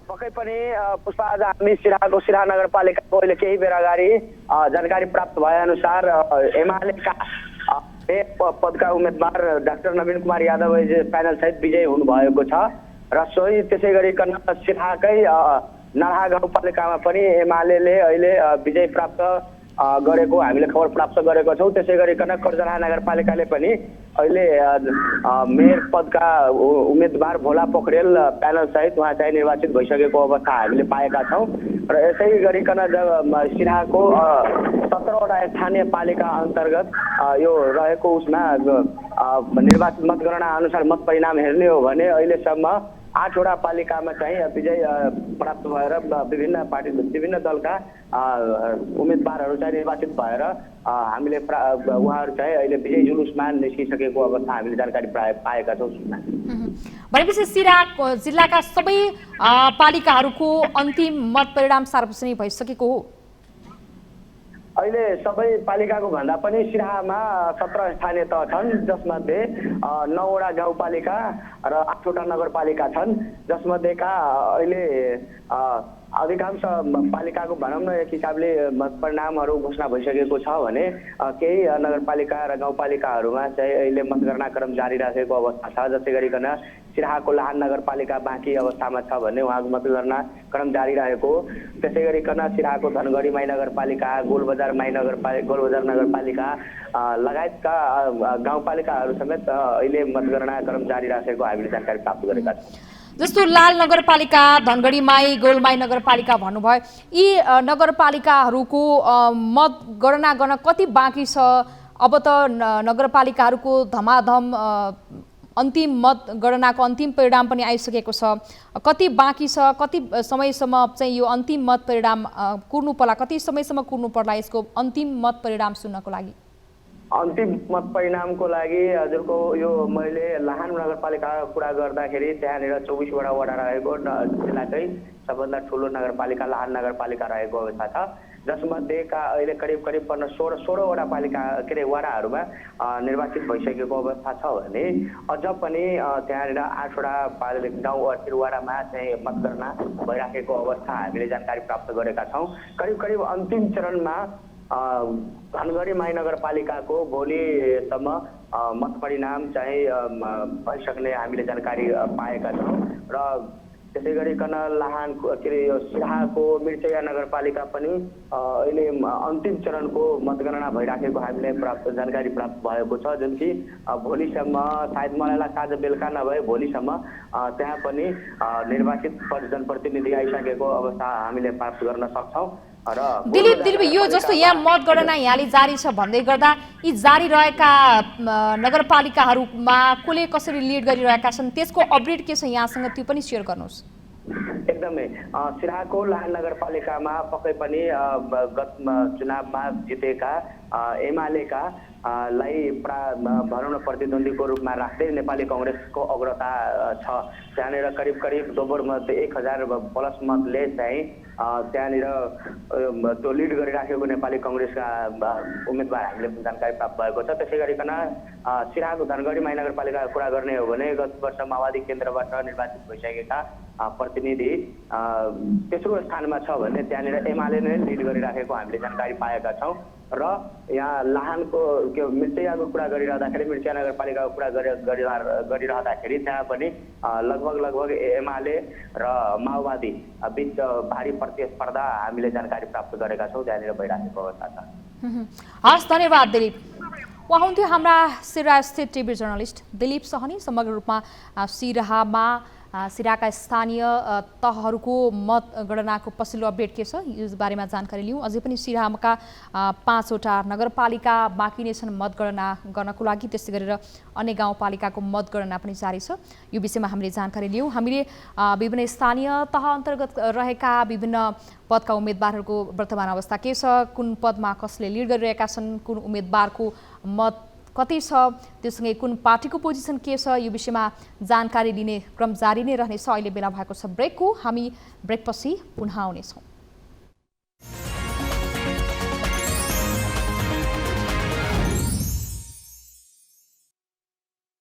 पक्कै पनि पुष्पा, आज हामी सिराहा नगरपालिकाको अहिले केही बेर अगाडि जानकारी प्राप्त भए अनुसार एमालेका पदका उम्मेदवार डाक्टर नवीन कुमार यादव प्यानल सहित विजयी हुनुभएको छ र सोही त्यसै गरिकन सिराहाकै नरहा गाउँपालिकामा पनि एमाले अहिले विजय प्राप्त गरेको हामीले खबर प्राप्त गरेको छौँ। त्यसै गरिकन कर्जला नगरपालिकाले पनि अहिले मेयर पदका उम्मेदवार भोला पोखरेल प्यानल सहित उहाँ चाहिँ निर्वाचित भइसकेको अवस्था हामीले पाएका छौँ र यसै गरिकन सिराहाको 17वटा स्थानीय पालिका अन्तर्गत यो रहेको उसमा निर्वाचित मतगणना अनुसार मत परिणाम हेर्ने हो भने अहिलेसम्म 8वटा पालिकामा चाहिँ विजय प्राप्त भएर विभिन्न दलका उम्मेदवारहरू चाहिँ निर्वाचित भएर हामीले उहाँहरू चाहिँ अहिले विजय जुलुसमा निस्किसकेको अवस्था हामीले जानकारी पाएका छौँ। भनेपछि सिराहा जिल्लाका सबै पालिकाहरूको अन्तिम मत परिणाम सार्वजनिक भइसकेको हो। अहिले सबै पालिकाको भन्दा पनि सिराहामा 17 स्थानीय तह छन्, जसमध्ये 9वटा गाउँपालिका र 8वटा नगरपालिका छन्, जसमध्येका अहिले अधिकांश पालिकाको भनौँ न एक हिसाबले मत परिणामहरू घोषणा भइसकेको छ भने केही नगरपालिका र गाउँपालिकाहरूमा चाहिँ अहिले मतगणना क्रम जारी राखेको अवस्था छ। जसै गरिकन सिराहाको लाहान नगरपालिका बाँकी अवस्थामा छ भने उहाँको मतगणना क्रम जारी रहेको। त्यसै गरिकन सिराहाको धनगढी माई नगरपालिका, गोलबजार नगरपालिका लगायतका गाउँपालिकाहरू समेत अहिले मतगणना क्रम जारी राखेको हामीले जानकारी प्राप्त गरेका छौँ। जस्तो लाल नगरपालिका, धनगढी माई, गोलमाई नगरपालिका भन्नुभयो, यी नगरपालिकाहरूको मतगणना गर्न कति बाँकी छ? अब त नगरपालिकाहरूको धमाधम अन्तिम मतगणनाको अन्तिम परिणाम पनि आइसकेको छ। कति बाँकी छ? कति समयसम्म चाहिँ यो अन्तिम मत परिणाम कुर्नु पर्ला? कति समयसम्म कुर्नु पर्ला यसको अन्तिम मत परिणाम सुन्नको लागि? अन्तिम मत परिणामको लागि हजुरको यो मैले लाहान नगरपालिकाको कुरा गर्दाखेरि त्यहाँनिर 24वटा वडा रहेको जिल्लाकै सबभन्दा ठुलो नगरपालिका लाहान नगरपालिका रहेको अवस्था छ, जसमध्येका अहिले करिब 16वटा पालिका वडाहरूमा निर्वाचित भइसकेको अवस्था छ भने अझ पनि त्यहाँनिर 8वटा गाउँ वडामा चाहिँ मतगणना भइराखेको अवस्था हामीले जानकारी प्राप्त गरेका छौँ। करिब अन्तिम चरणमा धनगढी माई नगरपालिकाको भोलिसम्म मत परिणाम चाहिँ भइसक्ने हामीले जानकारी पाएका छौँ र त्यसै गरिकन लाहानको यो सिराहाको मिर्चया नगरपालिका पनि अहिले अन्तिम चरणको मतगणना भइराखेको हामीले जानकारी प्राप्त भएको छ, जुन कि भोलिसम्म सायद मलाई आज बेलुका नभए भोलिसम्म त्यहाँ पनि निर्वाचित जनप्रतिनिधि आइसकेको अवस्था हामीले प्राप्त गर्न सक्छौँ। दिलीप, यो जस्तो यहाँ मतगणना यहाँले जारी छ भन्दै गर्दा यी जारी रहेका नगरपालिकाहरूमा कसले कसरी लिड गरिरहेका छन् त्यसको अपडेट के छ यहाँसँग त्यो पनि सेयर गर्नुहोस्। एकदमै सिराहाको लाहान नगरपालिकामा पक्कै पनि गत चुनावमा जितेका एमालेका लाई भनौँ न प्रतिद्वन्द्वीको रूपमा राख्दै नेपाली कङ्ग्रेसको अग्रता छ। त्यहाँनिर करिब करिब दोब्बर मध्ये 1000 प्लस मतले चाहिँ त्यहाँनिर त्यो लिड गरिराखेको नेपाली कङ्ग्रेसका उम्मेदवार हामीले जानकारी प्राप्त भएको छ। त्यसै गरिकन सिराहाको धनगढी माई नगरपालिकाको कुरा गर्ने हो भने गत वर्ष माओवादी केन्द्रबाट निर्वाचित भइसकेका प्रतिनिधि तेस्रो स्थानमा छ भने त्यहाँनिर एमाले नै लिड गरिराखेको हामीले जानकारी पाएका छौँ। र यहाँ लाहानको मिर्चयाको कुरा गरिरहँदाखेरि मिर्चया नगरपालिकाको कुरा गरिरहँदाखेरि त्यहाँ पनि लगभग एमाले र माओवादी बिच भारी प्रतिस्पर्धा हामीले जानकारी प्राप्त गरेका छौँ। त्यहाँनिर भइरहेको अवस्था छ। हस्, धन्यवाद दिलीप। उहाँ हुन्थ्यो हाम्रा सिराहा स्थित टिभी जर्नलिस्ट दिलीप सहनी। समग्र रूपमा सिराहाका स्थानीय तहहरूको मतगणनाको पछिल्लो अपडेट के छ यस बारेमा जानकारी लियौँ। अझै पनि सिराहाका 5वटा नगरपालिका बाँकी नै छन् मतगणना गर्नको लागि, त्यस्तै गरेर अन्य गाउँपालिकाको मतगणना पनि जारी छ। यो विषयमा हामीले जानकारी लियौँ। हामीले विभिन्न स्थानीय तह अन्तर्गत रहेका विभिन्न पदका उम्मेदवारहरूको वर्तमान अवस्था के छ, कुन पदमा कसले लिड गरिरहेका छन्, कुन उम्मेदवारको मत कति छ, त्यससँगै कुन पार्टीको पोजिसन के छ, यो विषयमा जानकारी लिने क्रम जारी नै रहनेछ। अहिले बेला भएको छ ब्रेकको। हामी ब्रेकपछि पुनः आउनेछौँ।